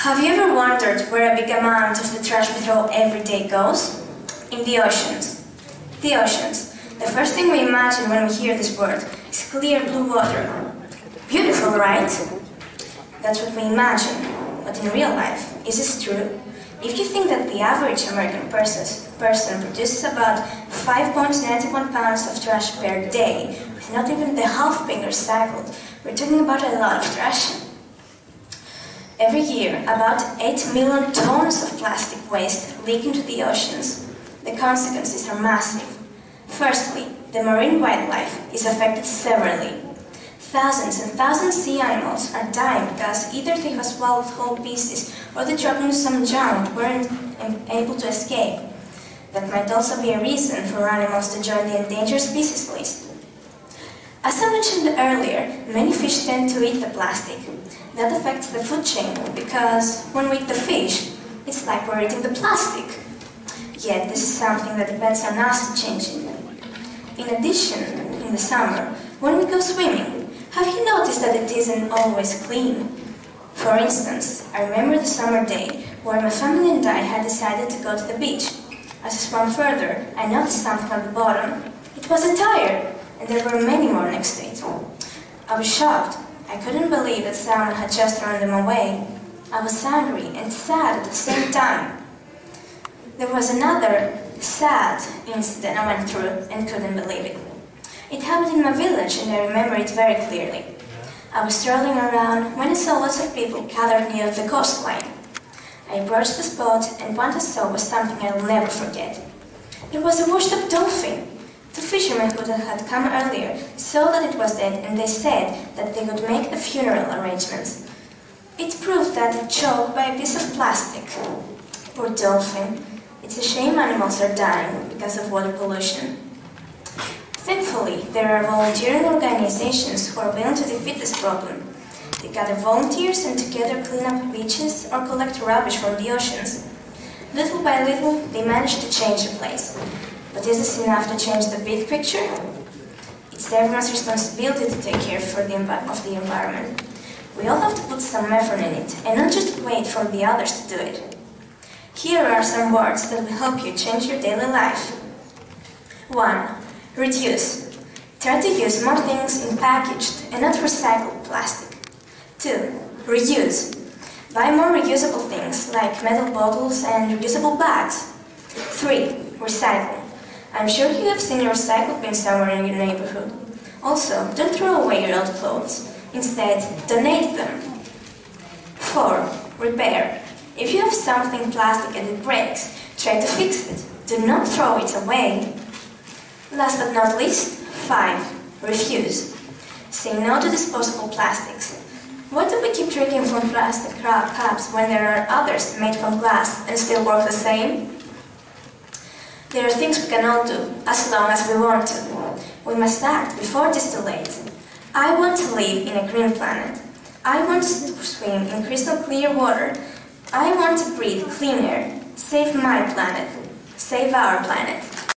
Have you ever wondered where a big amount of the trash we throw every day goes? In the oceans. The oceans. The first thing we imagine when we hear this word is clear blue water. Beautiful, right? That's what we imagine. But in real life, is this true? If you think that the average American person produces about 5.91 pounds of trash per day, with not even the half being recycled, we're talking about a lot of trash. Every year, about 8 million tons of plastic waste leak into the oceans. The consequences are massive. Firstly, the marine wildlife is affected severely. Thousands and thousands of sea animals are dying because either they have swallowed whole pieces or they dropped into some junk and weren't able to escape. That might also be a reason for animals to join the endangered species list. As I mentioned earlier, many fish tend to eat the plastic. That affects the food chain because when we eat the fish, it's like we're eating the plastic. Yet this is something that depends on us to change it. In addition, in the summer, when we go swimming, have you noticed that it isn't always clean? For instance, I remember the summer day where my family and I had decided to go to the beach. As I swam further, I noticed something on the bottom. It was a tire, and there were many more next to it. I was shocked. I couldn't believe that someone had just thrown them away. I was angry and sad at the same time. There was another sad incident I went through and couldn't believe it. It happened in my village and I remember it very clearly. I was strolling around when I saw lots of people gathered near the coastline. I approached the spot and what I saw was something I'll never forget. There was a washed-up dolphin. The fishermen who had come earlier saw that it was dead and they said that they would make the funeral arrangements. It proved that it choked by a piece of plastic. Poor dolphin. It's a shame animals are dying because of water pollution. Thankfully, there are volunteering organizations who are willing to defeat this problem. They gather volunteers and together clean up beaches or collect rubbish from the oceans. Little by little, they manage to change the place. But is this enough to change the big picture? It's everyone's responsibility to take care of the environment. We all have to put some effort in it, and not just wait for the others to do it. Here are some words that will help you change your daily life. 1. Reduce. Try to use more things in packaged and not recycled plastic. 2. Reuse. Buy more reusable things like metal bottles and reusable bags. 3. Recycle. I'm sure you have seen a recycle bin somewhere in your neighborhood. Also, don't throw away your old clothes. Instead, donate them. 4. Repair. If you have something plastic and it breaks, try to fix it. Do not throw it away. Last but not least, 5. Refuse. Say no to disposable plastics. Why do we keep drinking from plastic cups when there are others made from glass and still work the same? There are things we can all do, as long as we want to. We must act before it is too late. I want to live in a green planet. I want to swim in crystal clear water. I want to breathe clean air. Save my planet. Save our planet.